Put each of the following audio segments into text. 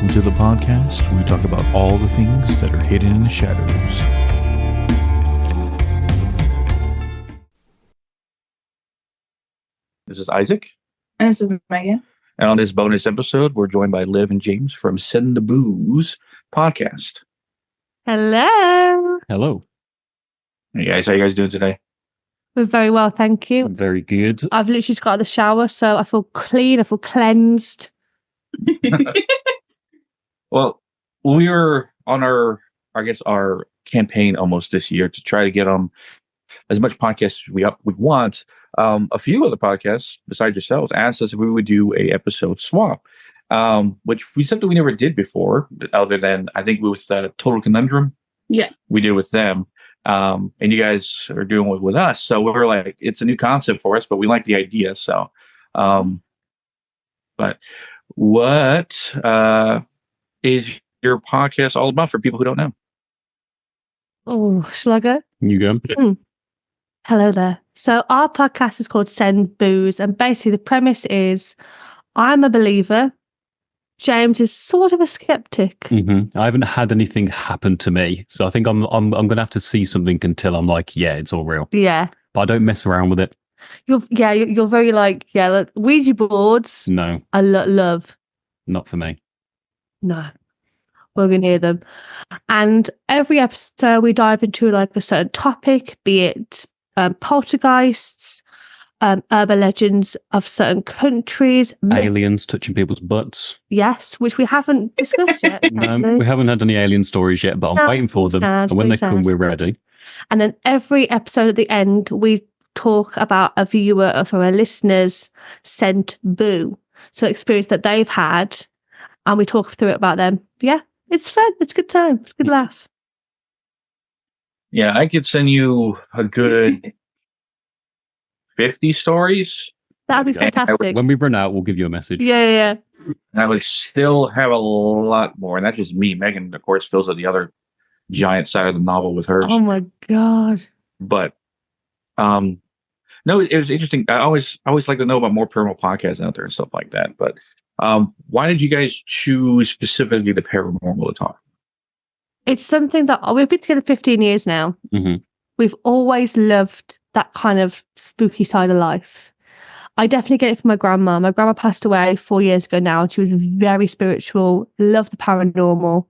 Welcome to the podcast. We talk about all the things that are hidden in the shadows. This is Isaac. And this is Megan. And on this bonus episode, we're joined by Liv and James from Send the Booze podcast. Hello. Hello. Hey guys, how you guys doing today? We're very well, thank you. Very good. I've literally just got out of the shower, so I feel clean, I feel cleansed. Well, we were on our campaign almost this year to try to get on as much podcasts we want. A few other podcasts besides yourselves asked us if we would do a episode swap, which we something we never did before, other than I think with Total Conundrum. Yeah, we did with them, and you guys are doing it with us. So we were like, it's a new concept for us, but we like the idea. So, but what is your podcast all about for people who don't know? Oh, shall I go? You go. Hello there. So our podcast is called Send Booze, and basically the premise is I'm a believer. James is sort of a skeptic. Mm-hmm. I haven't had anything happen to me, so I think I'm going to have to see something until I'm like, yeah, it's all real. Yeah. But I don't mess around with it. You're very like Ouija boards. No, I love. not for me. No, we're going to hear them. And every episode we dive into like a certain topic, be it poltergeists, urban legends of certain countries. Aliens touching people's butts. Yes, which we haven't discussed yet. No, we haven't had any alien stories yet, but I'm waiting for them. And when they come, we're ready. And then every episode at the end, we talk about a viewer or a listener's sent boo. So experience that they've had. And we talk through it about them. Yeah, it's fun. It's a good time. It's a good laugh. Yeah, I could send you a good 50 stories. That would be fantastic. When we run out, we'll give you a message. Yeah. And I would still have a lot more. And that's just me. Megan, of course, fills out the other giant side of the novel with hers. Oh my God. But no, it was interesting. I always like to know about more paranormal podcasts out there and stuff like that. But why did you guys choose specifically the paranormal to talk? It's something that we've been together 15 years now. Mm-hmm. We've always loved that kind of spooky side of life. I definitely get it from my grandma. My grandma passed away 4 years ago now, and she was very spiritual, loved the paranormal.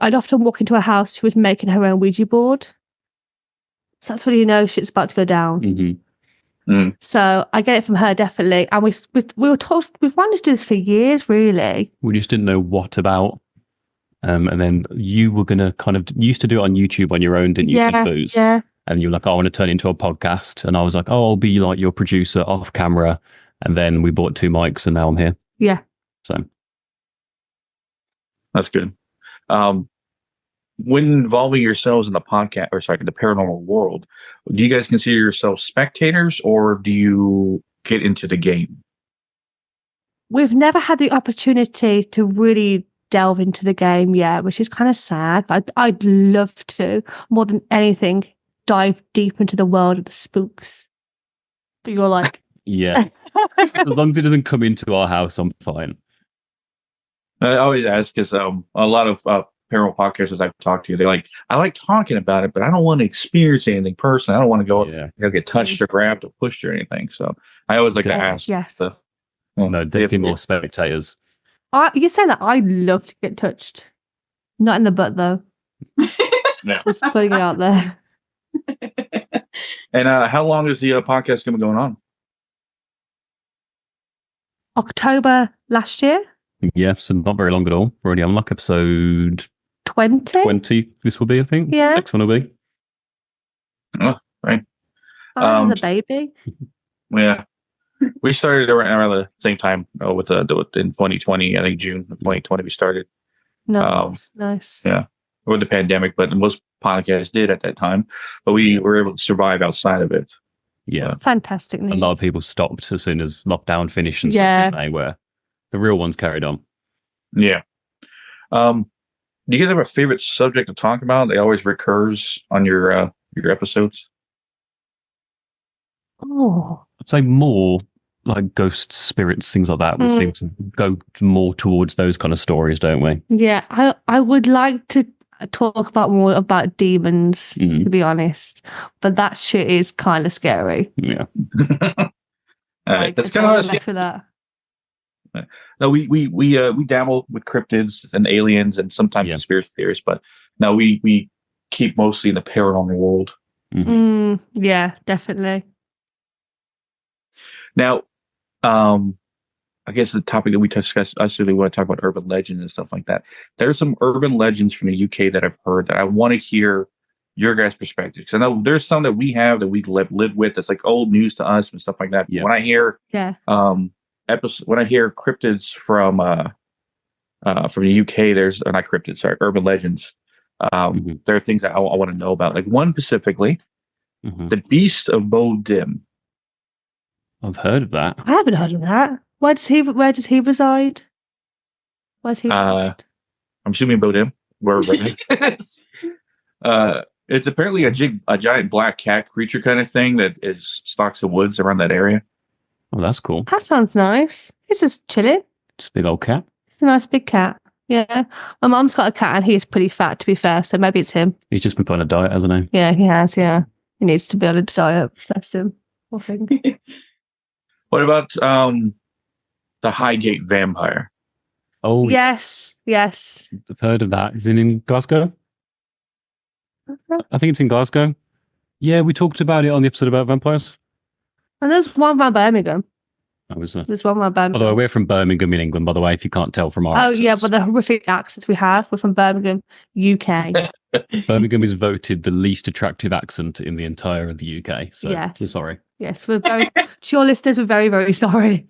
I'd often walk into a house, she was making her own Ouija board. So that's when you know shit's about to go down. Mm-hmm. So I get it from her, definitely. And we were told, we've wanted to do this for years, really. We just didn't know what about. And then you were going to you used to do it on YouTube on your own, didn't you? Send Booze. Yeah. And you were like, I want to turn it into a podcast. And I was like, oh, I'll be like your producer off camera. And then we bought 2 mics and now I'm here. Yeah. So. That's good. When involving yourselves in the podcast, the paranormal world, do you guys consider yourselves spectators or do you get into the game? We've never had the opportunity to really delve into the game yet, which is kind of sad. I'd love to, more than anything, dive deep into the world of the spooks. But you're like... Yeah. As long as it doesn't come into our house, I'm fine. I always ask because a lot of paranormal podcasters I've talked to, they're like, I like talking about it, but I don't want to experience anything personally. I don't want to go get touched or grabbed or pushed or anything. So I always like to ask. Yes. So, no, definitely more spectators. You're saying that I'd love to get touched. Not in the butt, though. No. Just putting it out there. And how long is the podcast going to be going on? October last year. Yeah, so not very long at all. We're already on like episode 20. This will be, I think. Yeah. Next one will be. Oh, right. Oh, the baby. Yeah. We started around the same time in 2020. I think June of 2020 we started. Nice. Yeah, with the pandemic, but most podcasts did at that time. But we were able to survive outside of it. Yeah, fantastic news. A lot of people stopped as soon as lockdown finished and stuff, didn't they, where the real ones carried on. Yeah. Do you guys have a favorite subject to talk about? It always recurs on your episodes. Oh, I'd say more like ghost spirits, things like that. We seem to go more towards those kind of stories, don't we? Yeah, I would like to talk about more about demons, to be honest, but that shit is kind of scary. Yeah. All right, Like, that's I kind don't of wanna mess with that. no. We dabble with cryptids and aliens and sometimes conspiracy theories, but no, we keep mostly in the paranormal world. Yeah, definitely. Now, I guess the topic that we discussed, I really want to talk about urban legends and stuff like that. There's some urban legends from the UK that I've heard that I want to hear your guys' perspective. Because I know there's some that we have that we live with that's like old news to us and stuff like that. Yeah. When I hear when I hear cryptids from the UK, there's not cryptids, sorry, urban legends. There are things that I want to know about. Like one specifically, the Beast of Bo Dim. I've heard of that. I haven't heard of that. Where does he reside? Where's he based? I'm assuming Bo Dim. It's apparently a giant black cat creature kind of thing that stalks the woods around that area. Oh, that's cool. That sounds nice. He's just chilling. Just a big old cat. It's a nice big cat. Yeah. My mum's got a cat and he's pretty fat, to be fair, so maybe it's him. He's just been put on a diet, hasn't he? Yeah, he has, yeah. He needs to be on a diet. Bless him. Poor thing. What about the Highgate vampire? Oh, yes. I've heard of that. Is it in Glasgow? I think it's in Glasgow. Yeah, we talked about it on the episode about vampires. And there's one around Birmingham. There's one around Birmingham. Although we're from Birmingham in England, by the way, if you can't tell from our accents. Yeah, but the horrific accents we have, we're from Birmingham, UK. Birmingham is voted the least attractive accent in the entire of the UK. So we're sorry. Yes, we're very to your listeners, we're very, very sorry.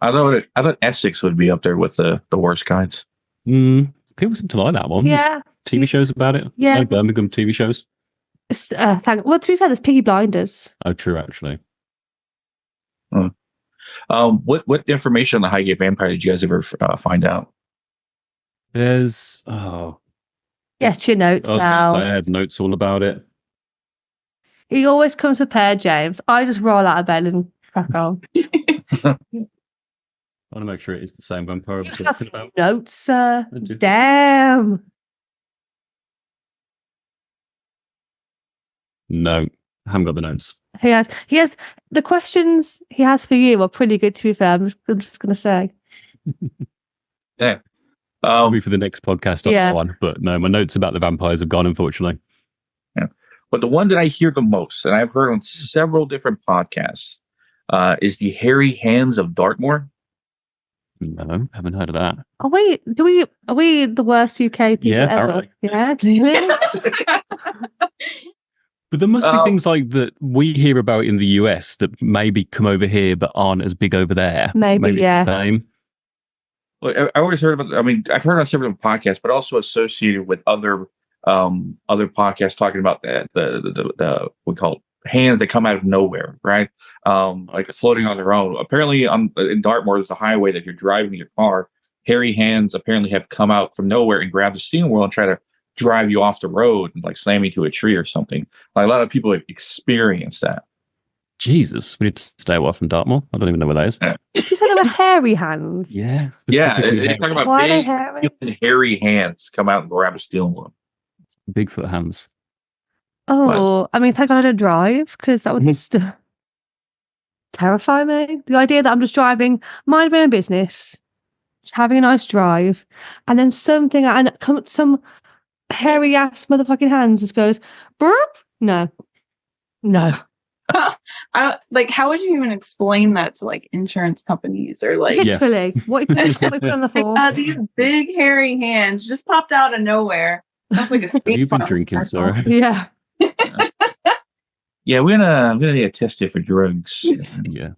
I thought Essex would be up there with the worst kinds. People seem to like that one. Yeah. TV shows about it. Yeah. Like Birmingham TV shows. Well, to be fair, there's Piggy Blinders. Oh, true, actually. What information on the Highgate vampire did you guys ever find out? There's Get your notes now. I had notes all about it. He always comes prepared, James. I just roll out of bed and crack on. I want to make sure it is the same vampire I'm talking about. Notes, sir. Damn. No, I haven't got the notes. He has the questions he has for you are pretty good, to be fair. I'm just gonna say. Yeah. Probably for the next podcast on that one. But no, my notes about the vampires have gone, unfortunately. Yeah. But the one that I hear the most, and I've heard on several different podcasts, is the hairy hands of Dartmoor. No, haven't heard of that. Are we the worst UK people ever? Yeah, really? But there must be things like that we hear about in the US that maybe come over here but aren't as big over there. Maybe it's the same. Well, I always heard about. I mean, I've heard on several podcasts, but also associated with other podcasts talking about the we call it hands that come out of nowhere, right? Like floating on their own. Apparently, in Dartmoor, there's a highway that you're driving your car. Hairy hands apparently have come out from nowhere and grab the steering wheel and try to drive you off the road and like slam you to a tree or something. Like a lot of people have experienced that. Jesus, we need to stay away from Dartmoor. I don't even know where that is. Did you say they were hairy hands? Yeah. Yeah, they're talking about big, hairy hands come out and grab a steering wheel. Bigfoot hands. Oh, I mean, thank God I don't drive, because that would just terrify me. The idea that I'm just driving, mind my own business, just having a nice drive, and then some hairy ass motherfucking hands just goes, burp? No. Like, how would you even explain that to like insurance companies or like literally? What you put on the form? These big hairy hands just popped out of nowhere. Sounds like a state You've been farm drinking, commercial. sir. Yeah. Yeah, I'm gonna need to test you for drugs. Yeah.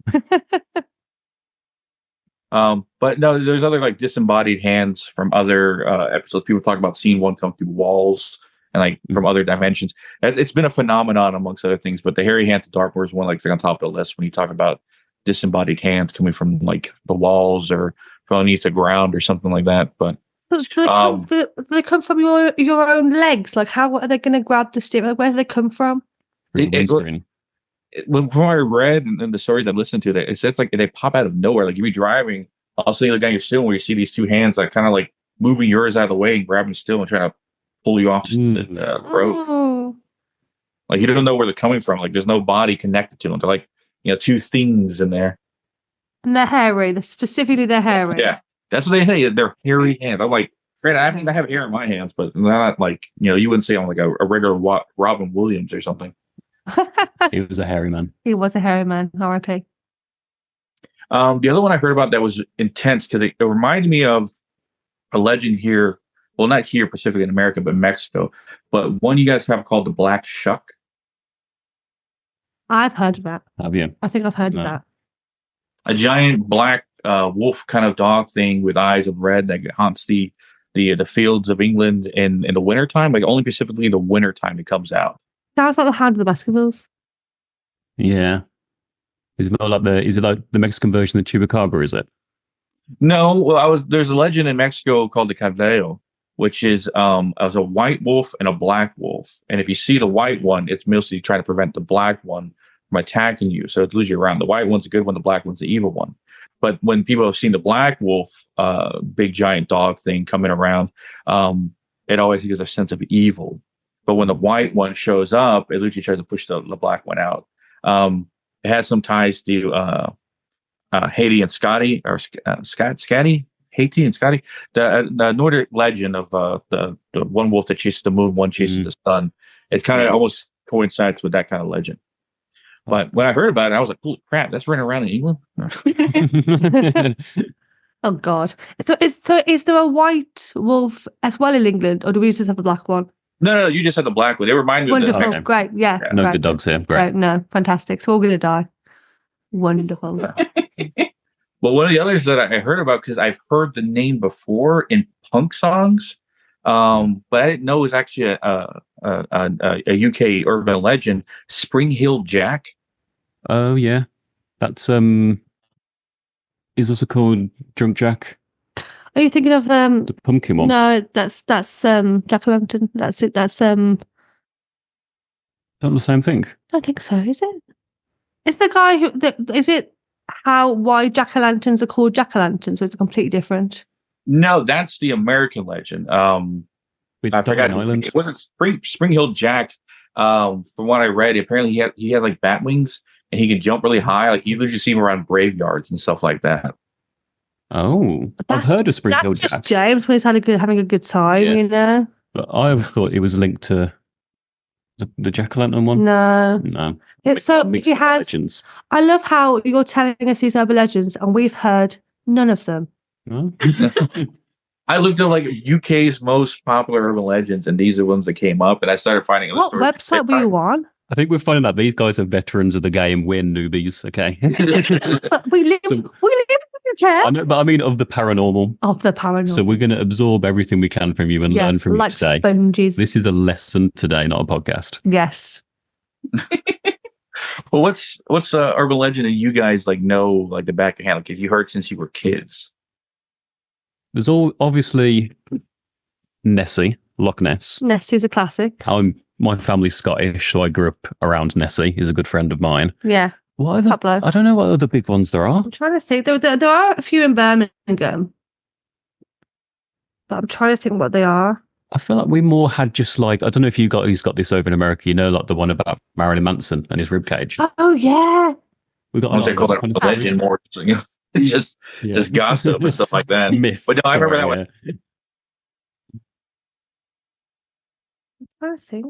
But no, there's other like disembodied hands from other episodes. People talk about seeing one come through walls and like from other dimensions. It's been a phenomenon amongst other things, but the hairy hands of Dartmoor is one like on top of the list when you talk about disembodied hands coming from like the walls or from underneath the ground or something like that. But they come from your own legs. Like, how are they going to grab the steering? Where do they come from? it from what I read and the stories I've listened to, that it says like they pop out of nowhere. Like you be driving, all of a sudden you look down your steering where you see these two hands like kind of like moving yours out of the way and grabbing the steering and trying to pull you off the road. Oh. Like you don't know where they're coming from. Like there's no body connected to them. They're like, two things in there. And they're hairy. Specifically, they're hairy. Yeah, that's what they say. They're hairy hands. I'm like, great. I mean, I have hair in my hands, but not like you wouldn't say I'm like a regular Robin Williams or something. He was a hairy man. He was a hairy man. R.I.P. The other one I heard about that was intense because it reminded me of a legend here. Well, not here specifically in America, but Mexico. But one you guys have called the Black Shuck. I've heard of that. Have you? I think I've heard No. of that. A giant black wolf kind of dog thing with eyes of red that haunts the fields of England in the wintertime, like only specifically the wintertime it comes out. Sounds like the Hound of the Baskervilles. Yeah. Is it like the Mexican version of Chupacabra, is it? No, well, there's a legend in Mexico called the Cadeo, which is as a white wolf and a black wolf. And if you see the white one, it's mostly trying to prevent the black one from attacking you. So it loses you around. The white one's a good one, the black one's the evil one. But when people have seen the black wolf, big giant dog thing coming around, it always gives a sense of evil. But when the white one shows up, it literally tries to push the black one out. It has some ties to Haiti and Scotty, or Scotty, Haiti and Scotty. The Nordic legend of the one wolf that chases the moon, one chases the sun. It kind of almost coincides with that kind of legend. But when I heard about it, I was like, "Holy crap! That's running around in England." Oh God! So is there a white wolf as well in England, or do we just have the black one? No, you just had the black one. They remind me Wonderful, of Okay. great, yeah. No great. good dogs here. Great. Great, no, fantastic. So we're all gonna die. Wonderful. Well, one of the others that I heard about, because I've heard the name before in punk songs, but I didn't know it was actually a UK urban legend. Spring Hill Jack. Oh yeah, that's is also called Drunk Jack, Are you thinking of the pumpkin one. No, that's Jack-o'-lantern. That's it. That's Not the same thing. I don't think so. Is it? It's the guy who. Is it why jack-o'-lanterns are called jack-o'-lanterns? So it's completely different. No, that's the American legend. With I forgot. Dublin Island. It wasn't Spring Hill Jack. From what I read, apparently he had like bat wings and he can jump really high. Like you usually see him around graveyards and stuff like that. Oh, But I've heard of Spring Hill That's just Jack, James when he's having a good time, Yeah. you know. but I always thought it was linked to the Jack-o'-lantern one. No, No. it's so Mixed he up has. legends. I love how you're telling us these urban legends, and we've heard none of them. No? I looked at like UK's most popular urban legends, and these are the ones that came up. And I started finding other What stories. website were you on? I think we're finding out these guys are veterans of the game. We're newbies. Okay. But we live. So- we live in I UK know, but I mean of the paranormal. of the paranormal. So we're going to absorb everything we can from you and learn from like you today. sponges. This is a lesson today, not a podcast. Yes. Well, what's urban legend that you guys like know like the back of hand? Like, if you heard since you were kids. There's all obviously Nessie, Loch Ness. Nestie's a classic. My family's Scottish, so I grew up around Nessie. He's a good friend of mine. Yeah. What other, Pablo. I don't know what other big ones there are. I'm trying to think. There are a few in Birmingham, but I'm trying to think what they are. I feel like we more had just like, I don't know if who's got this over in America, like the one about Marilyn Manson and his ribcage. Oh yeah. We got I was a they call lot it of a kind of legend more, just gossip and stuff like that. myth. But no, I remember that Sorry, one. yeah. I'm trying to think.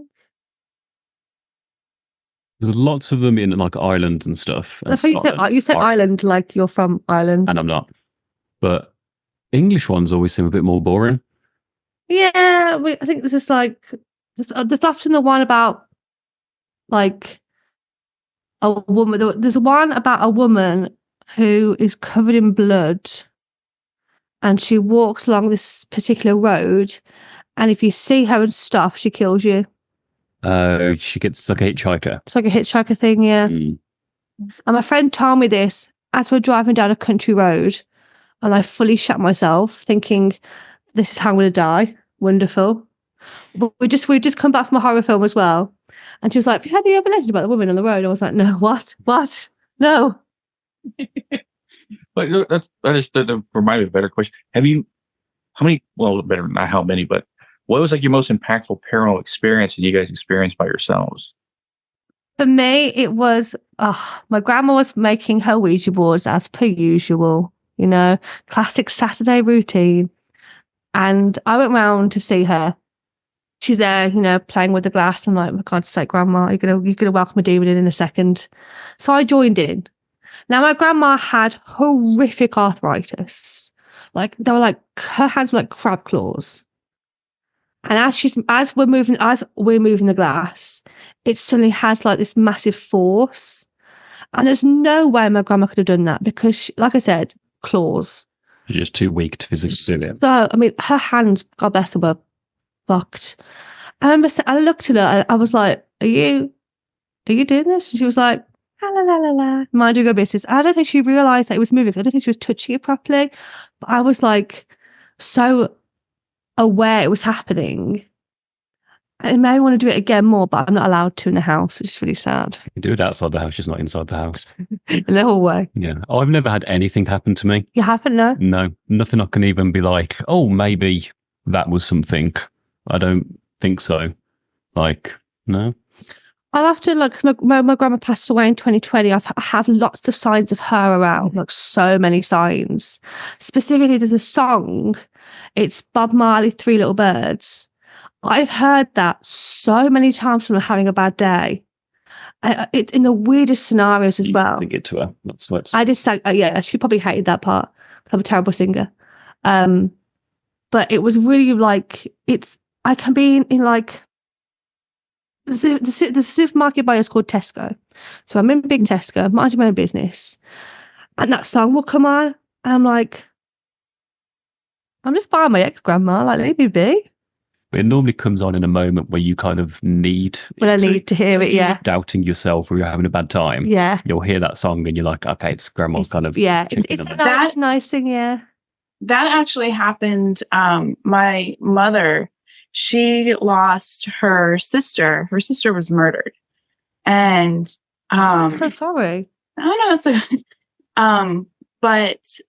There's lots of them in like Ireland and stuff. And That's what you said Scotland. Ireland, like you're from Ireland. And I'm not. But English ones always seem a bit more boring. Yeah, I think there's just like there's often the one about like a woman. There's one about a woman who is covered in blood, and she walks along this particular road, and if you see her and stop, she kills you. She gets like a hitchhiker. It's like a hitchhiker thing, yeah. Mm. And my friend told me this as we're driving down a country road, and I fully shut myself, thinking, "This is how I'm going to die." Wonderful. But we just come back from a horror film as well, And she was like, have you heard the urban legend about the woman on the road? I was like, no, what? No. But that remind me of a better question. Better, not how many, but what was like your most impactful paranormal experience that you guys experienced by yourselves? For me, it was, my grandma was making her Ouija boards as per usual, classic Saturday routine. And I went round to see her. She's there, playing with the glass. I'm like, for God's sake, Grandma, you're gonna welcome a demon in a second. So I joined in. Now, my grandma had horrific arthritis. Like, her hands were like crab claws. And as we're moving the glass, it suddenly has like this massive force. And there's no way my grandma could have done that because, like I said, claws. She's just too weak to physically do it. So, I mean, her hands, God bless her, were fucked. And I looked at her and I was like, are you doing this? And she was like, la la la la, minding her business. I don't think she realised that it was moving. I don't think she was touching it properly. But I was like, so aware it was happening. And it made me want to do it again more, but I'm not allowed to in the house. It's just really sad. You can do it outside the house, just not inside the house. In the hallway. Yeah. Oh, I've never had anything happen to me. You haven't, no? No, nothing I can even be like, oh, maybe that was something. I don't think so. Like, no. I've often, like, 'cause my grandma passed away in 2020. I have lots of signs of her around, like so many signs. Specifically, there's a song. It's Bob Marley, Three Little Birds. I've heard that so many times when I'm having a bad day. It's in the weirdest scenarios as well. Sing it to her. That's what. I just sang. Yeah, she probably hated that part. I'm a terrible singer. But it was really like I can be in like the supermarket by us called Tesco. So I'm in big Tesco, minding my own business, and that song will come on, and I'm like, I'm just buying my ex-grandma. Like, leave me be. But it normally comes on in a moment where you kind of need. When I need to hear it, yeah. Doubting yourself or you're having a bad time. Yeah. You'll hear that song and you're like, okay, it's grandma's kind of. Yeah, it's a nice thing, yeah. That actually happened. My mother, she lost her sister. Her sister was murdered. And I'm so sorry. I don't know, it's but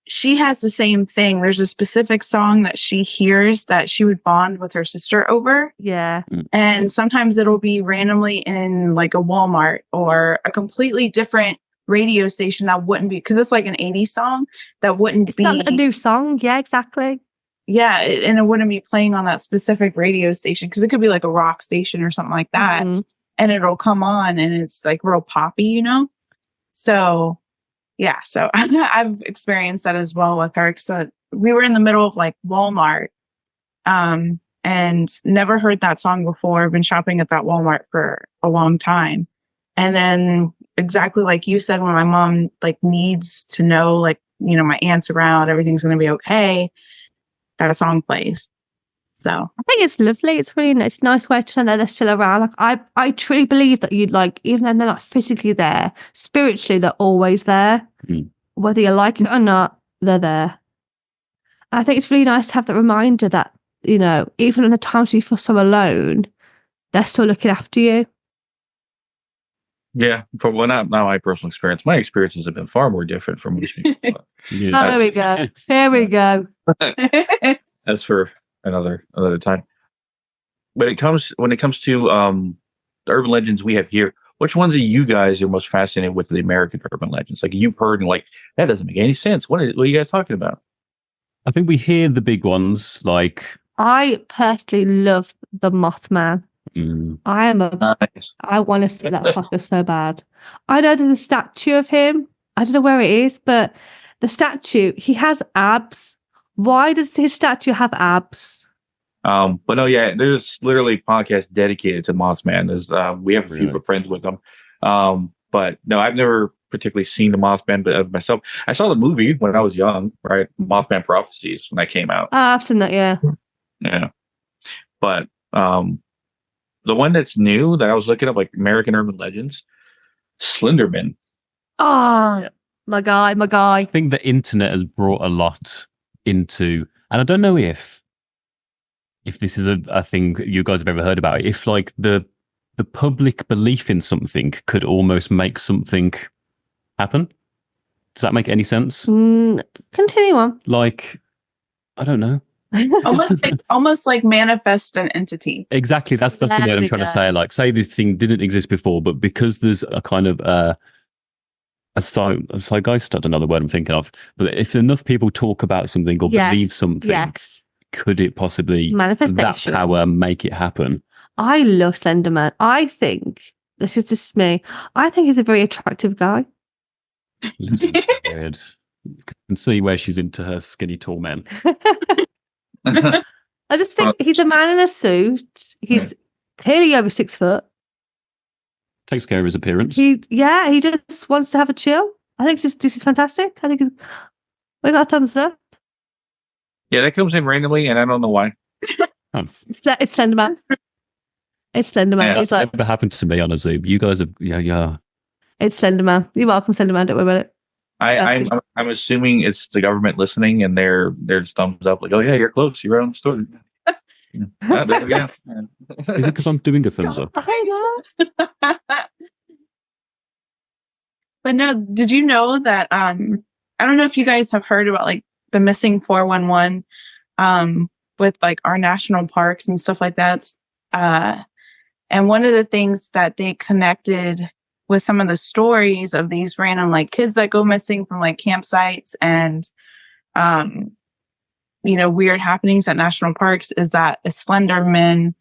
she has the same thing. There's a specific song that she hears that she would bond with her sister over. Yeah. And sometimes it'll be randomly in like a Walmart or a completely different radio station that wouldn't be, because it's like an 80s song that wouldn't be Not a new song. Yeah, exactly. Yeah, and it wouldn't be playing on that specific radio station because it could be like a rock station or something like that. Mm-hmm. And it'll come on and it's like real poppy, So yeah, so I've experienced that as well with her. So we were in the middle of like Walmart, and never heard that song before. Been shopping at that Walmart for a long time, and then exactly like you said, when my mom like needs to know, like my aunt's around, everything's gonna be okay, that song plays. So I think it's lovely. It's really nice. It's a nice way to know that they're still around. Like I truly believe that you'd like, even though they're not physically there, spiritually they're always there. Whether you like it or not, they're there. I think it's really nice to have that reminder that, even in the times you feel so alone, they're still looking after you. Yeah, not my personal experience. My experiences have been far more different from most people. There we go. Here we go. That's for another time. But when it comes to the urban legends we have here, which ones of you guys are most fascinated with the American urban legends? Like you've heard and like that doesn't make any sense. What are you guys talking about? I think we hear the big ones like. I personally love the Mothman. I want to see that fucker so bad. I know there's a statue of him. I don't know where it is, but the statue, he has abs. Why does his statue have abs? But no, yeah, there's literally a podcast dedicated to Mothman. We have a few friends with them. But no, I've never particularly seen the Mothman, but myself, I saw the movie when I was young, right? Mothman Prophecies when that came out. I've seen that, yeah. Yeah. But the one that's new that I was looking up, like American Urban Legends, Slenderman. Oh, my guy. I think the internet has brought a lot into, and I don't know if this is a thing you guys have ever heard about. If like the the public belief in something could almost make something happen. Does that make any sense? Continue on. Like, I don't know. almost like manifest an entity. Exactly. That's the There word I'm we trying to go. say. Like, say this thing didn't exist before, but because there's a kind of a zeitgeist, I don't know the word I'm thinking of, but if enough people talk about something or believe something, Yes. could it possibly, that Manifestation. power, make it happen? I love Slenderman. I think, this is just me, I think he's a very attractive guy. Lucy's weird. You can see where she's into her skinny tall men. I just think he's a man in a suit. He's clearly over 6 foot. Takes care of his appearance. He just wants to have a chill. I think this is fantastic. I think we got a thumbs up. Yeah, that comes in randomly, and I don't know why. It's Slenderman. It's Slenderman. Yeah, He's like, Never happened to me on a Zoom. You guys have, yeah. it's Slenderman. You're welcome, Slenderman. Don't worry about it. I'm assuming it's the government listening, and they're just thumbs up, like, oh yeah, you're close, you're on the story. Yeah. Is it because I'm doing a thumbs up? But no, did you know that I don't know if you guys have heard about like the missing 411 with like our national parks and stuff like that. And one of the things that they connected with some of the stories of these random like kids that go missing from like campsites and weird happenings at national parks is that a Slenderman,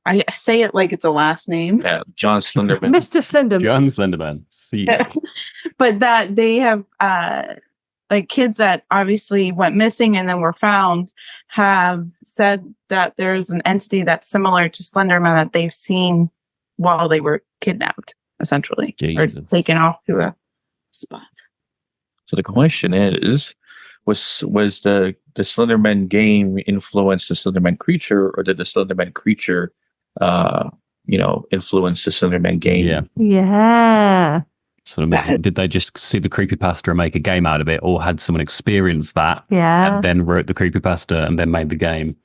I say it like it's a last name. Yeah, John Slenderman. Mr. Slenderman. John Slenderman. See. But that they have like kids that obviously went missing and then were found have said that there's an entity that's similar to Slenderman that they've seen while they were kidnapped, essentially, Jesus. or taken off to a spot. So the question is, was the Slenderman game influence the Slenderman creature, or did the Slenderman creature influence the Slenderman game? Yeah. Yeah. Sort of, did they just see the creepypasta and make a game out of it, or had someone experience that Yeah. and then wrote the creepypasta and then made the game?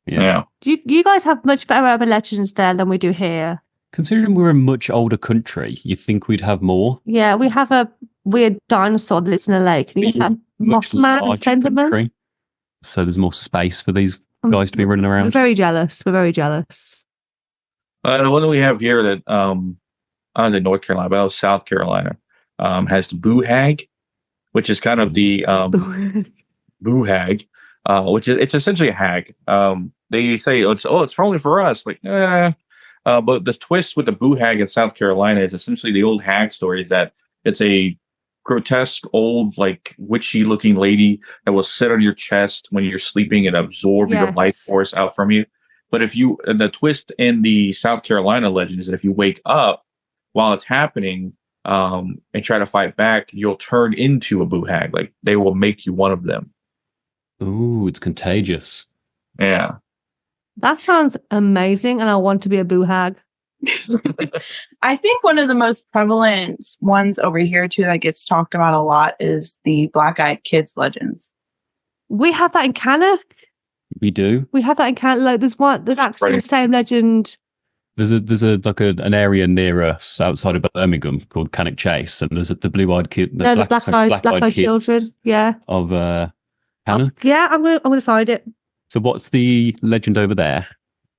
Yeah. You guys have much better urban legends there than we do here. Considering we're a much older country, you think we'd have more? Yeah, we have a weird dinosaur that lives in a lake. And you have Much Mothman and larger Slenderman. country. So there's more space for these guys to be running We're around. very jealous. We're very jealous. The one that we have here that I was in North Carolina, but I was South Carolina, has the boo hag, which is kind of the boo hag, which is, it's essentially a hag. They say it's only for us, like but the twist with the boo hag in South Carolina is essentially the old hag story, is that it's a grotesque old like witchy looking lady that will sit on your chest when you're sleeping and absorb your life force out from you. But and the twist in the South Carolina legend is that if you wake up while it's happening and try to fight back, you'll turn into a boo hag. Like they will make you one of them. Ooh, it's contagious. Yeah. That sounds amazing, and I want to be a boo hag. I think one of the most prevalent ones over here too that gets talked about a lot is the black-eyed kids legends. We have that in Cannock. We do. We have that in Cannock. Like, there's actually the same legend. There's an area near us outside of Birmingham called Cannock Chase, and there's the blue-eyed kid, The black-eyed children. Yeah. Of Cannock. Yeah, I'm gonna find it. So what's the legend over there?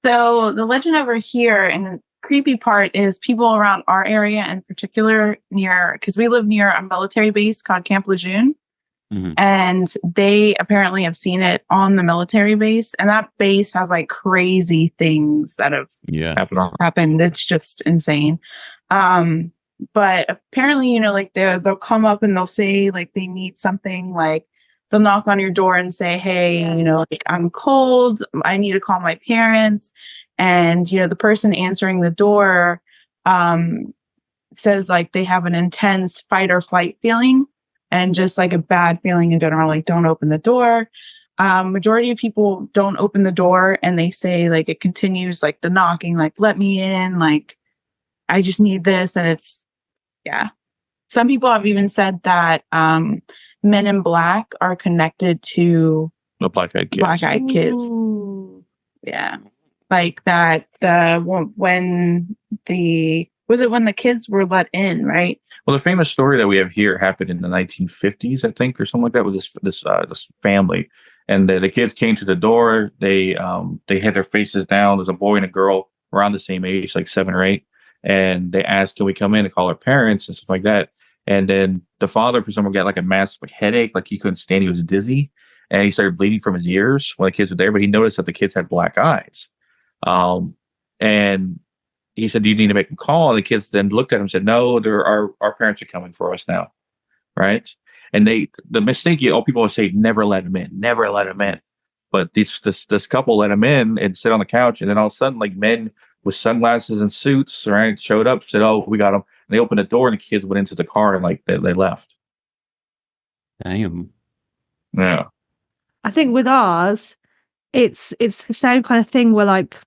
So the legend over here, and the creepy part is people around our area in particular because we live near a military base called Camp Lejeune. Mm-hmm. And they apparently have seen it on the military base. And that base has like crazy things that have happened. It's just insane. But apparently, like they'll come up and they'll say like they need something, like they'll knock on your door and say, hey, like I'm cold. I need to call my parents. And, the person answering the door says like they have an intense fight or flight feeling and just like a bad feeling in general, like don't open the door. Majority of people don't open the door and they say like it continues, like the knocking, like let me in, like I just need this. And it's, yeah. Some people have even said that Men in Black are connected to the black-eyed kids. Yeah. like that when the kids were let in, right? Well, the famous story that we have here happened in the 1950s, I think, or something like that, with this family, and the kids came to the door. They had their faces down. There's a boy and a girl around the same age, like 7 or 8, and they asked, "Can we come in and call our parents and stuff like that?" And then the father, for some reason, got like a massive headache, like he couldn't stand. He was dizzy, and he started bleeding from his ears when the kids were there. But he noticed that the kids had black eyes, and he said, "Do you need to make a call?" And the kids then looked at him and said, "No, our parents are coming for us now." Right. And the mistake, people always say, never let him in, never let him in. But this couple let him in and sit on the couch. And then all of a sudden, like men with sunglasses and suits, right, showed up, said, "Oh, we got him." And they opened the door and the kids went into the car and like they left. Damn. Yeah. I think with ours, it's the same kind of thing where like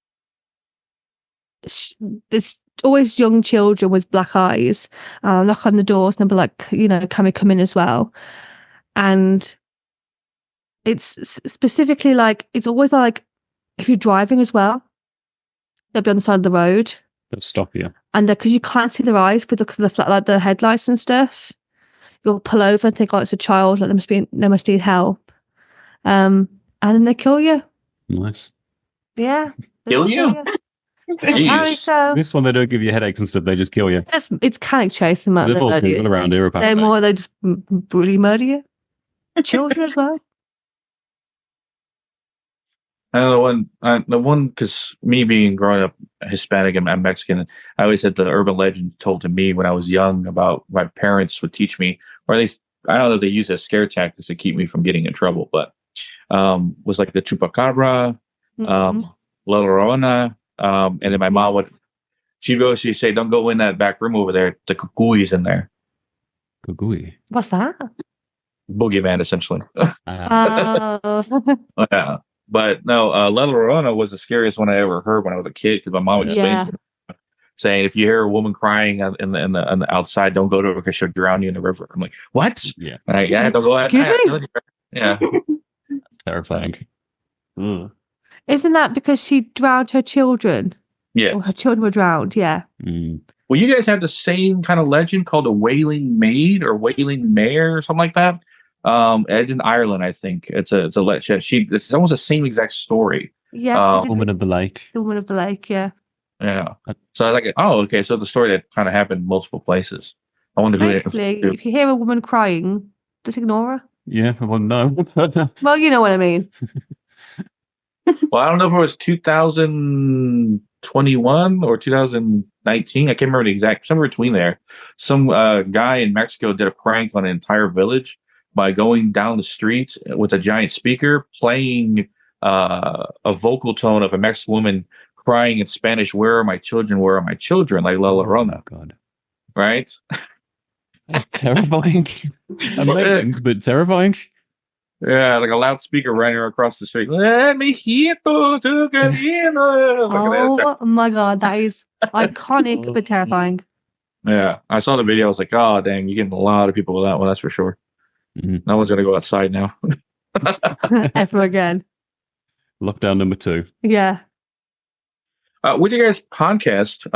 there's always young children with black eyes. Knock on the doors and they'll be like, can we come in as well? And it's specifically like, it's always like, if you're driving as well, they'll be on the side of the road. They'll stop you. And because you can't see their eyes with the flat, like the headlights and stuff, you'll pull over and think, oh, it's a child, like they must need help. And then they kill you. Nice. Yeah. Kill you? Apparently so. This one, they don't give you headaches and stuff. They just kill you. It's Canic Chase, the man. They've all been around here, apparently. They just brutally murder you. Children as well. I know the one, because me being growing up Hispanic and Mexican, I always had the urban legend told to me when I was young about my parents would teach me, or at least I don't know if they use as scare tactics to keep me from getting in trouble, but was like the chupacabra, La Llorona, and then my mom she'd say, "Don't go in that back room over there. The cucuy's in there." Cucuy. What's that? Boogeyman, essentially. Oh. Yeah. But no, La Llorona was the scariest one I ever heard when I was a kid, because my mom explained to me, saying, if you hear a woman crying in the outside, don't go to her because she'll drown you in the river. I'm like, what? Yeah. Yeah, don't go out. Excuse me? Yeah. That's terrifying. Mm. Isn't that because she drowned her children? Yeah. Or her children were drowned, yeah. Mm. Well, you guys have the same kind of legend called the Wailing Maid or Wailing Mare or something like that. It's in Ireland, I think. It's almost the same exact story. Yeah. Woman of the Lake. The Woman of the Lake, yeah. Yeah. So I was like, oh, okay. So the story that kind of happened in multiple places. I wonder who Basically, if you hear a woman crying, just ignore her. Yeah, well, no. Well, you know what I mean. Well, I don't know if it was 2021 or 2019. I can't remember the exact, somewhere between there. Some guy in Mexico did a prank on an entire village by going down the street with a giant speaker, playing a vocal tone of a Mexican woman crying in Spanish, "Where are my children? Where are my children?" Like La Llorona. Oh, God. Right? Terrifying. Amazing, but terrifying. Yeah, like a loudspeaker running across the street. Let me hear tu camino. Oh my God, that is iconic but terrifying. Yeah, I saw the video. I was like, oh, dang, you're getting a lot of people with that one, that's for sure. Mm-hmm. No one's going to go outside now. Ever again. Lockdown number 2. Yeah. With your guys' podcast,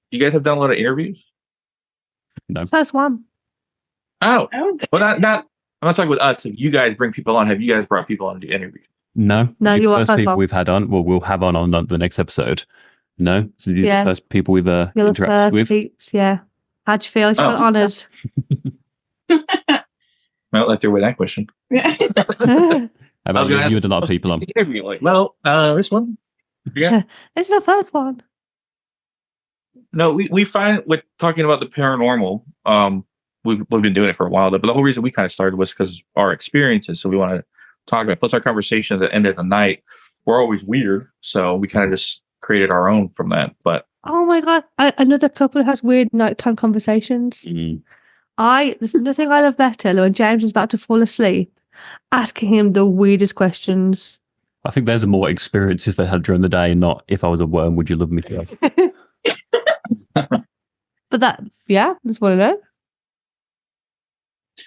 you guys have done a lot of interviews? No. First one. Oh, but I'm not talking with us. If you guys bring people on, have you guys brought people on to interview? No. No, you are first first people one. we've had on. Well, we'll have on the next episode. No, so you're Yeah. the first people we've You're the interacted first with. peeps, yeah. How'd you feel? I feel honoured. Well, let's deal with that question. How I about was you? gonna You ask- had a lot of people on. Interview, like, well, this one. Yeah. This is the first one. No, we find with talking about the paranormal, we've been doing it for a while, but the whole reason we kind of started was because our experiences. So we want to talk about, plus our conversations at the end of the night were always weird. So we kind of just created our own from that. But Oh my God. Another couple who has weird nighttime conversations. Mm. There's nothing I love better than when James is about to fall asleep, asking him the weirdest questions. I think there's more experiences they had during the day, not if I was a worm, would you love me for? But that, yeah, just want to know.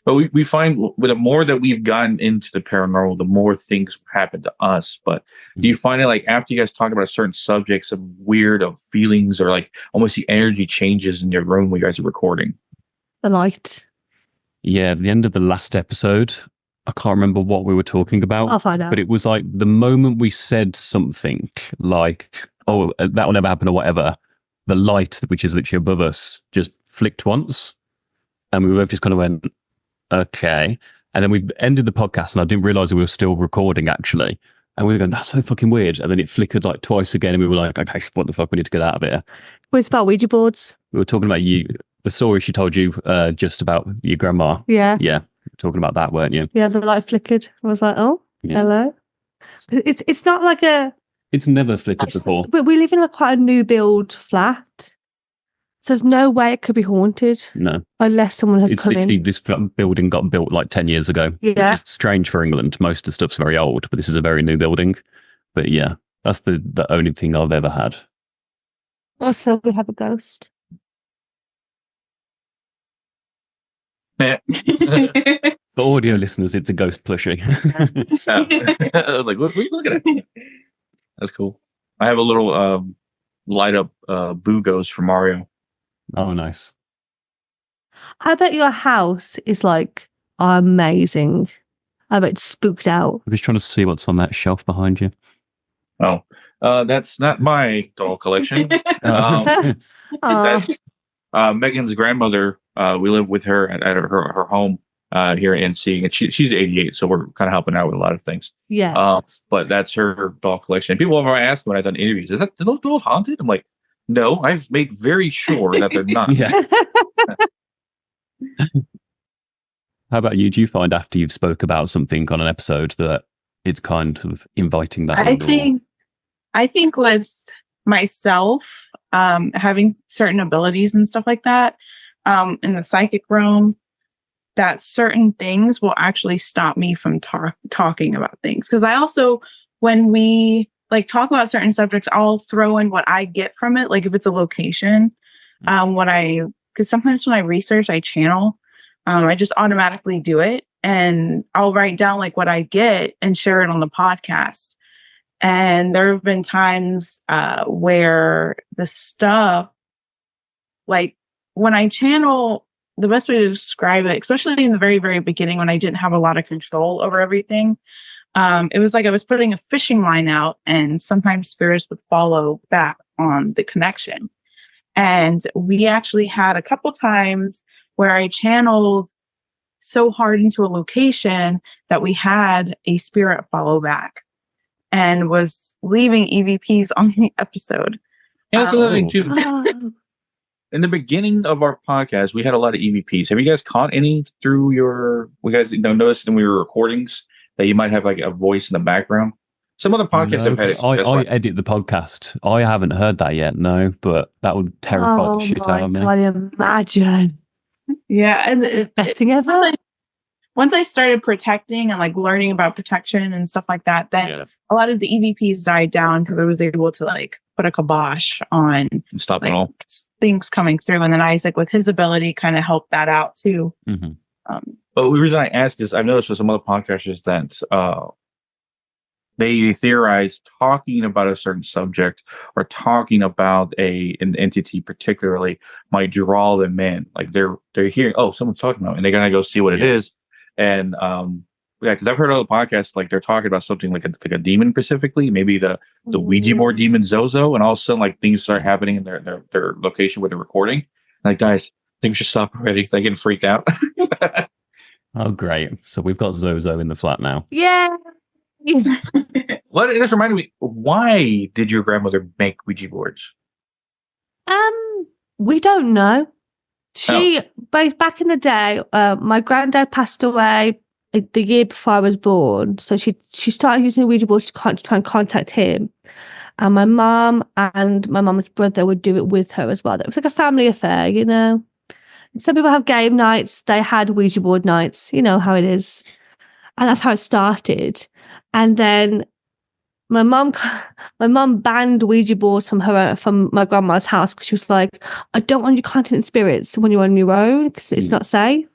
But we find with the more that we've gotten into the paranormal, the more things happen to us. But do you find it like after you guys talk about a certain subject, some weird feelings or like almost the energy changes in your room when you guys are recording? The light. Yeah, at the end of the last episode, I can't remember what we were talking about. I'll find out. But it was like the moment we said something like, oh, that will never happen or whatever, the light, which is literally above us, just flicked once. And we both just kind of went, okay. And then we ended the podcast and I didn't realize we were still recording actually. And we were going, that's so fucking weird. And then it flickered like twice again. And we were like, okay, what the fuck? We need to get out of here. It's about Ouija boards. We were talking about the story she told you just about your grandma. Yeah. Yeah. We were talking about that, weren't you? Yeah, the light flickered. I was like, oh, Yeah. hello. It's not like It's never flickered before. But we live in quite a new build flat. So there's no way it could be haunted. No. Unless someone has It's come literally, in. this building got built like 10 years ago. Yeah. It's strange for England. Most of the stuff's very old, but this is a very new building. But yeah, that's the only thing I've ever had. Also, we have a ghost. Yeah. For audio listeners, it's a ghost plushie. Like, what are you looking at? That's cool. I have a little light up Boo Ghost from Mario. Oh, nice. I bet your house is like amazing. I bet it's spooked out. I'm just trying to see what's on that shelf behind you. Oh, that's not my doll collection. Aw. That's Megan's grandmother. We live with her at her home here in NC, and she's 88, so we're kind of helping out with a lot of things. Yeah. But that's her doll collection. People have asked when I've done interviews, are those dolls haunted? I'm like, no, I've made very sure that they're not. Yeah. How about you? Do you find after you've spoke about something on an episode that it's kind of inviting that? I think with myself, having certain abilities and stuff like that, in the psychic realm, that certain things will actually stop me from talking about things. Because I also, when we like talk about certain subjects, I'll throw in what I get from it. Like if it's a location, because sometimes when I research, I channel, I just automatically do it, and I'll write down like what I get and share it on the podcast. And there have been times where the stuff, like when I channel, the best way to describe it, especially in the very, very beginning when I didn't have a lot of control over everything, it was like I was putting a fishing line out and sometimes spirits would follow back on the connection. And we actually had a couple times where I channeled so hard into a location that we had a spirit follow back and was leaving EVPs on the episode. Yeah, that's another thing too. In the beginning of our podcast, we had a lot of EVPs. Have you guys caught any through we guys noticed when we were recordings that you might have like a voice in the background? Some other podcasts have had it. I edit the podcast. I haven't heard that yet, no, but that would terrify the shit out of me. I imagine. Yeah, and Best thing ever. Once I started protecting and like learning about protection and stuff like that, then a lot of the EVPs died down because I was able to like put a kibosh on Stop like, it all. things coming through. And then Isaac, with his ability, kind of helped that out too. Mm-hmm. But the reason I ask is I've noticed with some other podcasters that they theorize talking about a certain subject or talking about an entity particularly might draw them in. Like they're hearing, oh, someone's talking about it, and they're gonna go see what it is. And because I've heard other podcasts like they're talking about something like a demon specifically, maybe the Ouija board demon Zozo, and all of a sudden like things start happening in their location where they're recording. Like, guys, things should stop already. They're getting freaked out. Oh, great! So we've got Zozo in the flat now. Yeah. What? It just reminded me. Why did your grandmother make Ouija boards? We don't know. Back in the day, my granddad passed away the year before I was born. So she started using a Ouija board to try and contact him. And my mum and my mum's brother would do it with her as well. It was like a family affair, you know. Some people have game nights. They had Ouija board nights. You know how it is. And that's how it started. And then my mum banned Ouija boards from my grandma's house because she was like, I don't want you contacting spirits when you're on your own because it's not safe.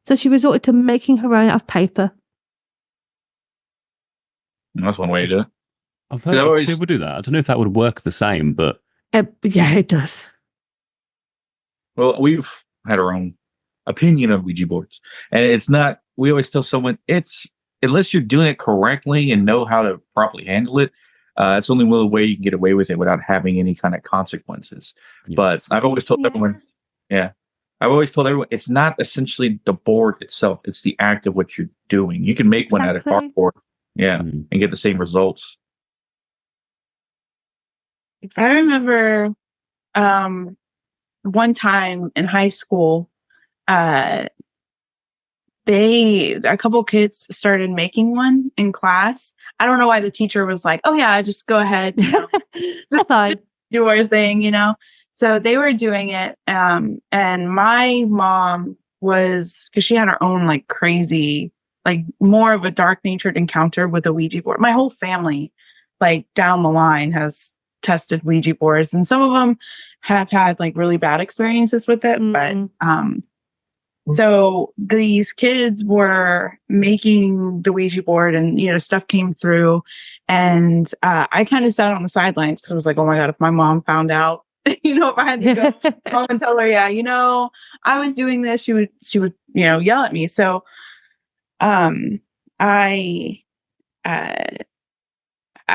So she resorted to making her own out of paper. That's one way to do it. I've heard lots of people do that. I don't know if that would work the same, but Yeah, it does. Well, we've had our own opinion of Ouija boards, and it's not. We always tell someone it's unless you're doing it correctly and know how to properly handle it. It's only one way you can get away with it without having any kind of consequences. Yeah. But I've always told everyone, I've always told everyone it's not essentially the board itself; it's the act of what you're doing. You can make one out of cardboard, and get the same results. I remember one time in high school, a couple kids started making one in class. I don't know why the teacher was like, "Oh yeah, just go ahead, just do our thing," So they were doing it, and my mom was, because she had her own like crazy, like more of a dark natured encounter with a Ouija board. My whole family, like down the line, has tested Ouija boards, and some of them have had like really bad experiences with it. But so these kids were making the Ouija board, and stuff came through, and I kind of sat on the sidelines because I was like, oh my god, if my mom found out, if I had to go home and tell her, I was doing this, she would yell at me. So I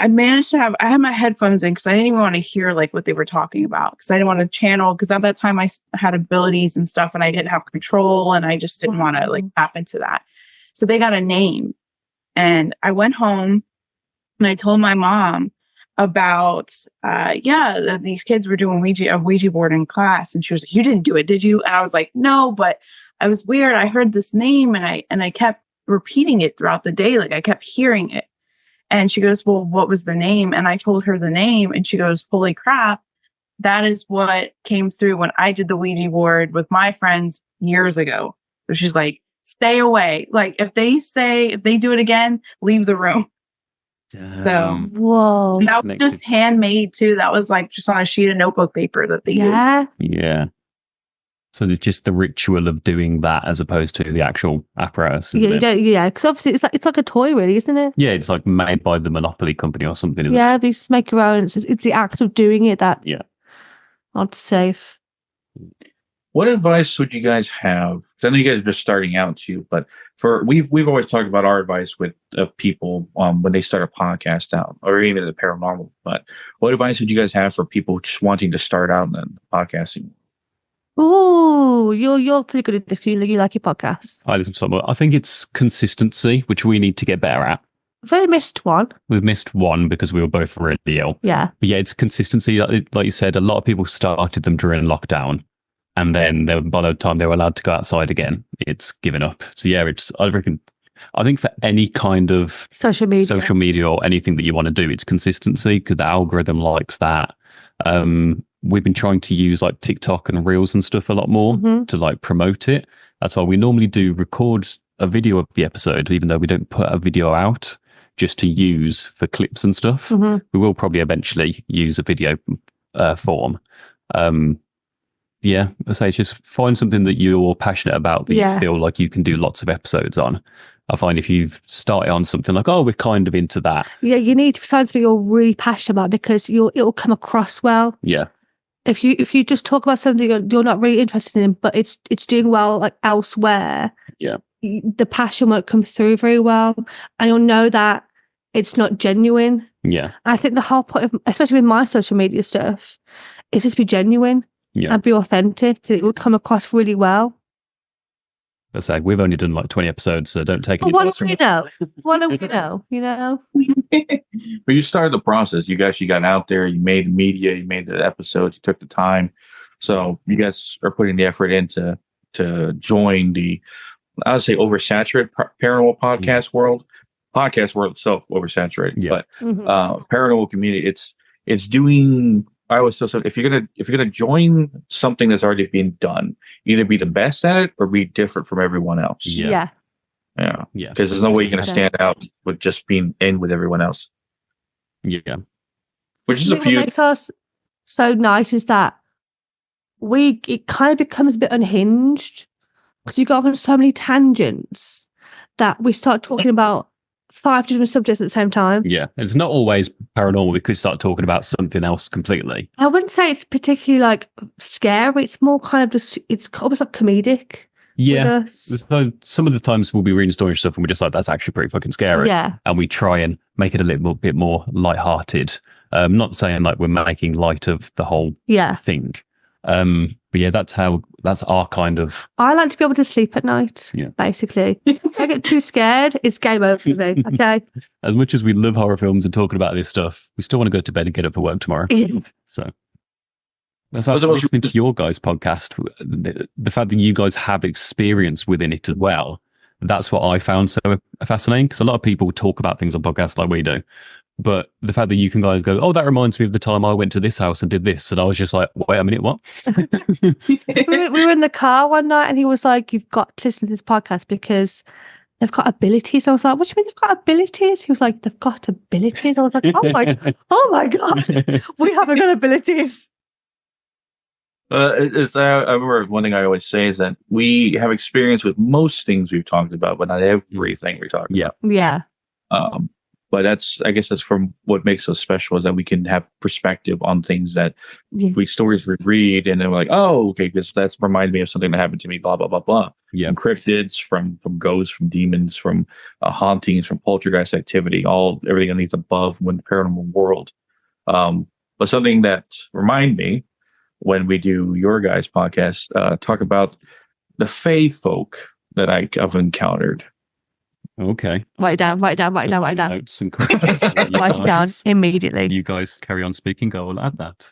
managed to I had my headphones in because I didn't even want to hear like what they were talking about, because I didn't want to channel, because at that time I had abilities and stuff and I didn't have control, and I just didn't want to like tap into that. So they got a name, and I went home and I told my mom about, these kids were doing a Ouija board in class, and she was like, "You didn't do it, did you?" And I was like, "No, but I was weird. I heard this name and I kept repeating it throughout the day. Like I kept hearing it." And she goes, "Well, what was the name?" And I told her the name, and she goes, "Holy crap. That is what came through when I did the Ouija board with my friends years ago." So she's like, "Stay away. Like if they do it again, leave the room." So whoa. that was just handmade too. That was like just on a sheet of notebook paper that they used. Yeah. So it's just the ritual of doing that as opposed to the actual apparatus. Because obviously it's like a toy, really, isn't it? Yeah, it's like made by the Monopoly company or something. Yeah, but you just make your own. It's the act of doing it that not safe. What advice would you guys have? 'Cause I know you guys are just starting out too, but we've always talked about our advice with people when they start a podcast out, or even the paranormal. But what advice would you guys have for people just wanting to start out in podcasting? Oh, you're pretty good at this. You like your podcasts. I listen to some. I think it's consistency, which we need to get better at. We've only missed one. We've missed one because we were both really ill. Yeah. But yeah, it's consistency. Like you said, a lot of people started them during lockdown, and then by the time they were allowed to go outside again, it's given up. So yeah, I think for any kind of social media or anything that you want to do, it's consistency, because the algorithm likes that. We've been trying to use like TikTok and Reels and stuff a lot more to like promote it. That's why we normally do record a video of the episode, even though we don't put a video out, just to use for clips and stuff. We will probably eventually use a video form. I say it's just find something that you're passionate about that you feel like you can do lots of episodes on. I find if you've started on something like, we're kind of into that. Yeah, you need to find something you're really passionate about, because it'll come across well. Yeah. If you just talk about something you're not really interested in, but it's doing well like elsewhere, the passion won't come through very well, and you'll know that it's not genuine. Yeah. I think the whole point of, especially with my social media stuff, is just be genuine and be authentic. It will come across really well. Let's say we've only done like 20 episodes, so don't take it. What do we know? What do we know? But you started the process. You got out there, you made the media, you made the episodes, you took the time. So you guys are putting the effort in to join the, I would say, oversaturated paranormal podcast world. Podcast world itself oversaturated, but paranormal community, it's doing. I always tell someone, if you're gonna join something that's already being done, either be the best at it or be different from everyone else. Yeah. Because there's no way you're gonna stand out with just being in with everyone else. Yeah. Which is what makes us so nice is that it kind of becomes a bit unhinged. because you got off on so many tangents that we start talking about 5 different subjects at the same time. Yeah, it's not always paranormal. We could start talking about something else completely. I wouldn't say it's particularly like scary. It's more kind of just, it's almost like comedic. Yeah. with us. So some of the times we'll be reading stories and stuff and we're just like, that's actually pretty fucking scary. Yeah. And we try and make it a little bit more lighthearted. Not saying like we're making light of the whole Yeah. thing. But yeah, that's our kind of. I like to be able to sleep at night, basically. If I get too scared, it's game over for me, okay? As much as we love horror films and talking about this stuff, we still want to go to bed and get up for work tomorrow. Yeah. So that's why I was listening to your guys' podcast. The fact that you guys have experience within it as well, that's what I found so fascinating. Because a lot of people talk about things on podcasts like we do. But the fact that you can guys go, oh, that reminds me of the time I went to this house and did this. And I was just like, wait a minute, what? we were in the car one night and he was like, you've got to listen to this podcast because they've got abilities. I was like, what do you mean they've got abilities? He was like, they've got abilities. I was like, oh my God, we haven't got abilities. I remember one thing I always say is that we have experience with most things we've talked about, but not everything we talk about. Yeah. But I guess that's from what makes us special is that we can have perspective on things that stories we read and then we're like, oh, okay, that's reminded me of something that happened to me, blah, blah, blah, blah. Yeah. From cryptids, from ghosts, from demons, from hauntings, from poltergeist activity, everything underneath above when the paranormal world. But something that remind me when we do your guys' podcast, talk about the fae folk that I've encountered. Okay. Write it down. Notes and Write it down immediately. You guys carry on speaking. I will add that.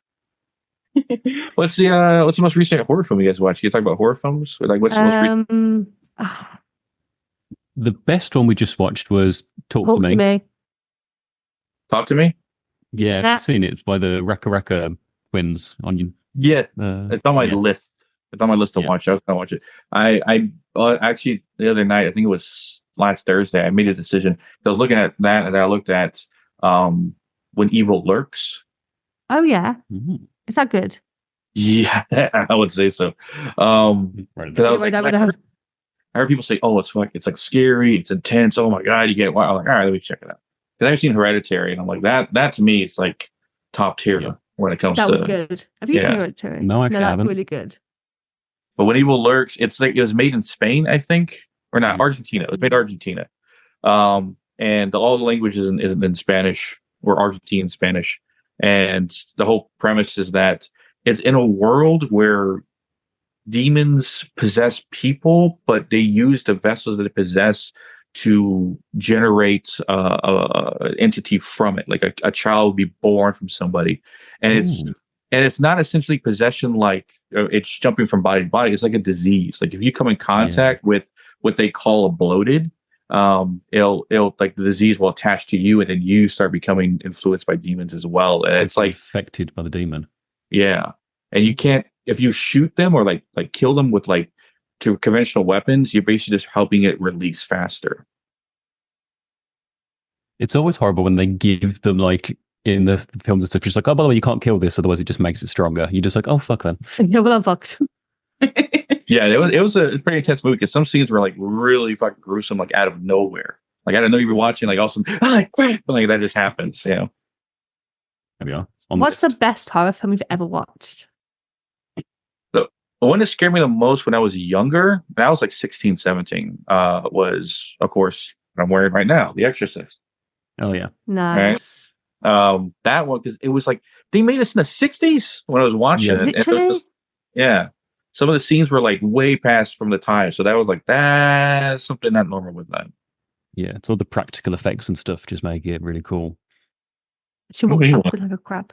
What's the most recent horror film you guys watched? You talk about horror films? Like what's the most recent? The best one we just watched was Talk to Me. Talk to Me? Yeah, I've seen it. It's by the Raka twins on you. Yeah, it's on my list. It's on my list to watch. I was gonna watch it. I actually the other night, I think it was last Thursday, I made a decision. I was looking at that, and I looked at When Evil Lurks. Oh yeah, is that good? Yeah, I would say so. I heard people say, "Oh, it's like scary, it's intense. Oh my god, you get it." I'm like, all right, let me check it out. Because I've seen Hereditary, and I'm like, that to me is like top tier when it comes to. That was good. Have you seen Hereditary? No, I haven't. That's really good. But When Evil Lurks, it's like it was made in Spain, I think. Or not, Argentina. It was made in Argentina. And all the languages in Spanish or Argentine Spanish. And the whole premise is that it's in a world where demons possess people, but they use the vessels that they possess to generate an entity from it. Like a child would be born from somebody. And it's not essentially possession like it's jumping from body to body. It's like a disease. Like if you come in contact with what they call a bloated, it'll like the disease will attach to you, and then you start becoming influenced by demons as well. And it's like affected by the demon. Yeah, and you can't if you shoot them or like kill them with like to conventional weapons. You're basically just helping it release faster. It's always horrible when they give them like. In the films and stuff, just like, oh, by the way, you can't kill this, otherwise it just makes it stronger. You're just like, oh, fuck then. Yeah, well, I'm fucked. Yeah, it was a pretty intense movie because some scenes were like really fucking gruesome, like out of nowhere. Like I didn't know you were watching, like awesome, like that just happens. You know. There we are. What's the best horror film you've ever watched? The one that scared me the most when I was younger, and I was like 16, 17, was of course what I'm wearing right now, The Exorcist. Oh yeah, nice. Right? That one because it was like they made us in the 60s when I was watching it. Some of the scenes were like way past from the time, so that was like that's something not normal with that. Yeah, it's all the practical effects and stuff just make it really cool. She walks back like a crab.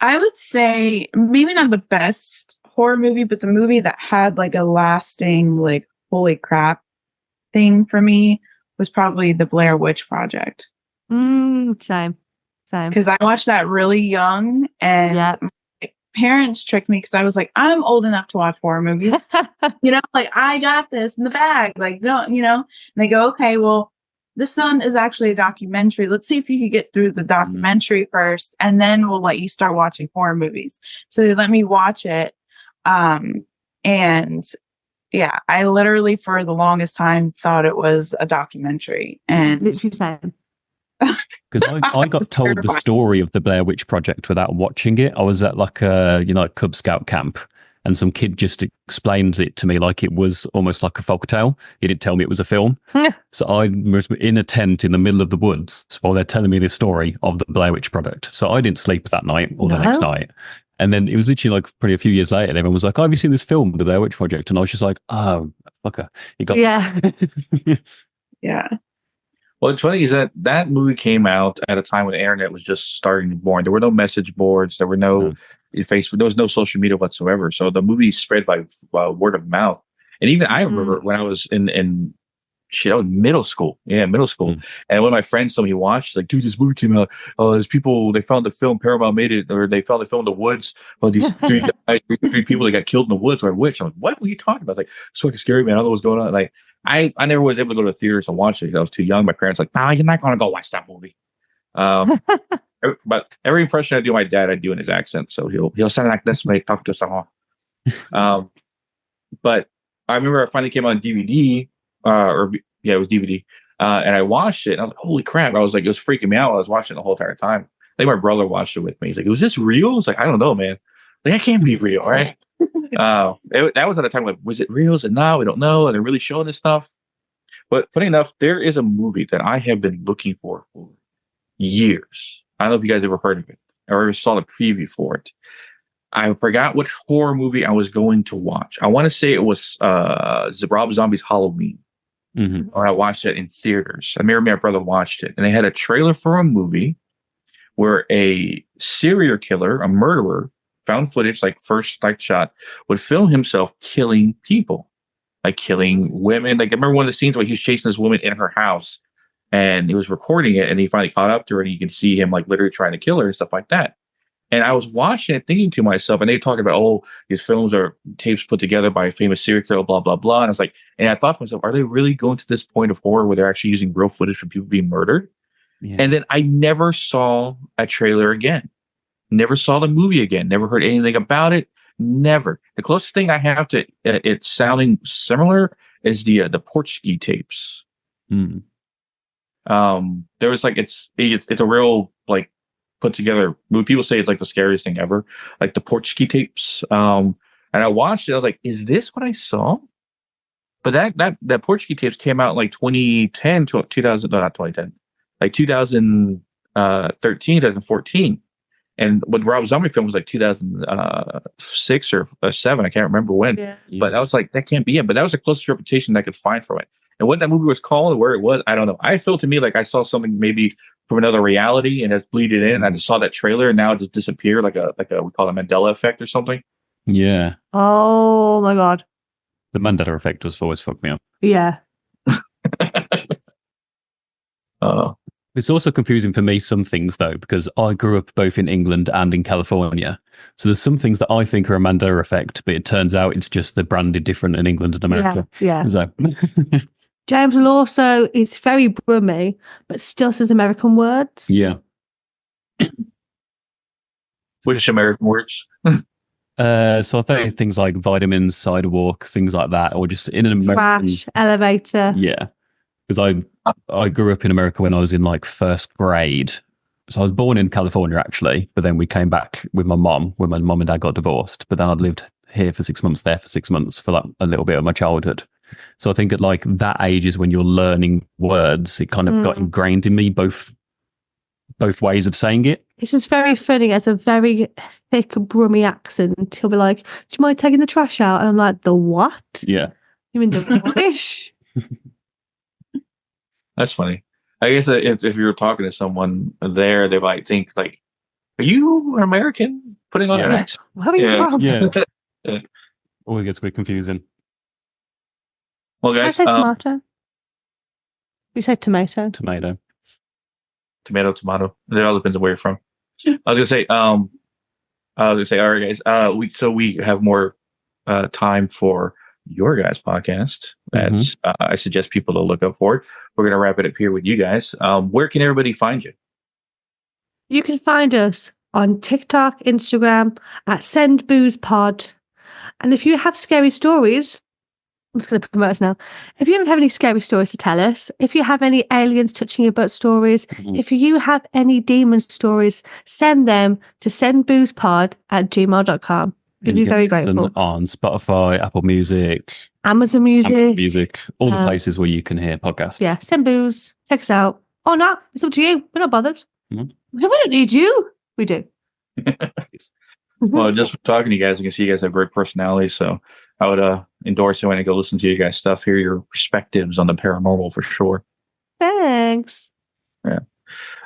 I would say maybe not the best horror movie, but the movie that had like a lasting like holy crap thing for me was probably the Blair Witch Project. Same. Because I watched that really young, and my parents tricked me because I was like, I'm old enough to watch horror movies. Like I got this in the bag. Like, don't, And they go, okay, well, this one is actually a documentary. Let's see if you could get through the documentary first, and then we'll let you start watching horror movies. So they let me watch it. And yeah, I literally for the longest time thought it was a documentary, and Literally saying. Because I got was told the terrified. story of the Blair Witch Project without watching it. I was at like a Cub Scout camp, and some kid just explained it to me like it was almost like a folktale. He didn't tell me it was a film. So I was in a tent in the middle of the woods while they're telling me the story of the Blair Witch Project. So I didn't sleep that night or the next No. night. And then it was literally like probably a few years later, and everyone was like, "Oh, have you seen this film, The Blair Witch Project?" And I was just like, "Oh, fucker, you got Yeah. Yeah, Well, it's funny is that movie came out at a time when the internet was just starting to be born. There were no message boards. There were no Facebook. There was no social media whatsoever. So the movie spread by word of mouth. And even I remember when I was in shit, I was middle school. Yeah, middle school. And when my friends told me he watched, like, dude, this movie came out. There's people, they found the film, Paramount made it, or they found the film in the woods. Oh, these three guys, three people that got killed in the woods or a witch. I'm like, what were you talking about? Like, it's fucking scary, man. I don't know what's going on. Like, I never was able to go to the theaters and watch it because I was too young. My parents like, nah, you're not going to go watch that movie. But every impression I do of my dad, I do in his accent. So he'll sound like this when he talk to someone. But I remember I finally came on DVD, it was DVD, and I watched it. And I was like, holy crap! I was like, it was freaking me out. I was watching it the whole entire time. I think my brother watched it with me. He's like, was this real? I was like, I don't know, man. Like, that can't be real, right? That was at a time like, was it real? Is it not? We don't know. Are they really showing this stuff? But funny enough, there is a movie that I have been looking for years. I don't know if you guys ever heard of it or ever saw the preview for it. I forgot which horror movie I was going to watch. I want to say it was Rob Zombie's Halloween. When I watched it in theaters. I remember my brother watched it, and they had a trailer for a movie where a serial killer, a murderer, found footage, like first like shot, would film himself killing people, like killing women. Like I remember one of the scenes where he was chasing this woman in her house, and he was recording it, and he finally caught up to her, and you can see him like literally trying to kill her and stuff like that. And I was watching it thinking to myself, and they talk about, oh, these films are tapes put together by a famous serial killer, blah, blah, blah. And I was like, and I thought to myself, are they really going to this point of horror where they're actually using real footage from people being murdered? Yeah. And then I never saw a trailer again. Never saw the movie again. Never heard anything about it. Never. The closest thing I have to it sounding similar is the Portuguese tapes. There was like, it's a real like, put together movie. People say it's like the scariest thing ever, like the Portuguese tapes. And I watched it. I was like, is this what I saw? But that Portuguese tapes came out in like 2010 to 2000, no, not 2010, like 2013, 2014. And what Rob Zombie film was like 2006 or 7. I can't remember when. Yeah. But I was like, that can't be it. But that was the closest reputation I could find for it. And what that movie was called and where it was, I don't know. I feel to me like I saw something maybe from another reality and it's bleeded in. And I just saw that trailer and now it just disappeared like a we call it a Mandela effect or something. Yeah. Oh my God. The Mandela effect was always fucked me up. Yeah. It's also confusing for me, some things, though, because I grew up both in England and in California. So there's some things that I think are a Mandela effect, but it turns out it's just they're branded different in England and America. Yeah. So. James will also, it's very Brummy, but still says American words. Yeah. Which American words? So I think things like vitamins, sidewalk, things like that, or just in an American... Trash, elevator. Yeah. Because I grew up in America when I was in like first grade. So I was born in California, actually, but then we came back with my mom when my mom and dad got divorced. But then I'd lived here for 6 months, there for 6 months for like a little bit of my childhood. So I think at like that age is when you're learning words. It kind of got ingrained in me, both ways of saying it. It's just very funny. As a very thick Brummy accent, he'll be like, "Do you mind taking the trash out?" And I'm like, "The what?" Yeah. You mean the rubbish? That's funny. I guess if you were talking to someone there, they might think like, "Are you an American putting on an accent? Where are you from?" Yeah. Oh, it gets a bit confusing. Well, guys, I say tomato. You say tomato. Tomato. Tomato. It all depends on where you're from. I was gonna say, all right, guys. We have more time for your guys' podcast. That's I suggest people to look up for it. We're gonna wrap it up here with you guys. Where can everybody find you? You can find us on TikTok, Instagram at SendBoozePod. And if you have scary stories, I'm just going to promote us now. If you have any scary stories to tell us, if you have any aliens touching your butt stories, if you have any demon stories, send them to sendboozepod@gmail.com. We'd be very grateful. On Spotify, Apple Music, Amazon Music, all the places where you can hear podcasts. Yeah, send booze. Check us out. Or not. It's up to you. We're not bothered. Mhm. We don't need you. We do. Well, just talking to you guys, I can see you guys have great personalities. So I would endorse it when I go listen to you guys' stuff, hear your perspectives on the paranormal for sure. Thanks. Yeah.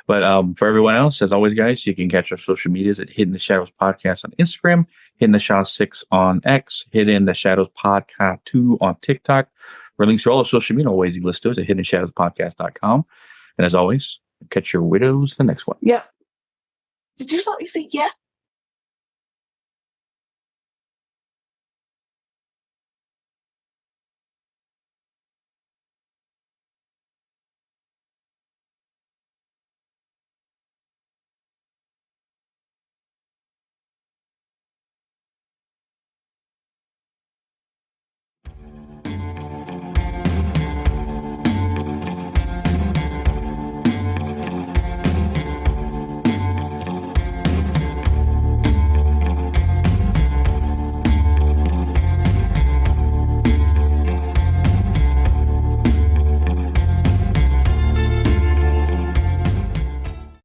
But for everyone else, as always, guys, you can catch our social medias at Hidden the Shadows Podcast on Instagram, Hidden the Shadows 6 on X, Hidden the Shadows Podcast 2 on TikTok. For links to all the social media ways you listen to us at hiddenshadowspodcast.com. And as always, catch your widows the next one. Yeah. Did you let me say yeah?